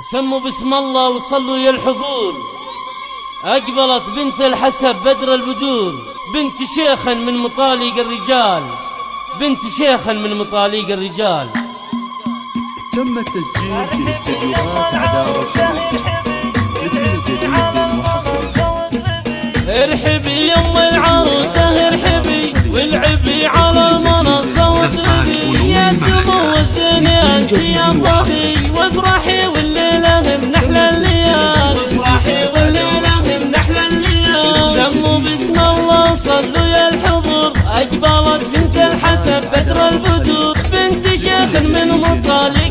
سموا بسم الله وصلوا يا الحضور. أقبلت بنت الحسب بدر البدور، بنت شيخا من مطالق الرجال، بنت شيخا من مطالق الرجال. تم التسجيل في استديوهات عدارة مثل جديد وحصري. ارحبي يم العروسة ارحبي، والعبي على المنصة واضربي، يا سمو الزينة انت يا الضبي، وافرحي والليلة من احلى الليال، وافرحي والليلة من احلى الليال. سموا بسم الله وصلوا يا الحضور. أقبلت بنت الحسب بدر البدور، بنت شيخ من مطالق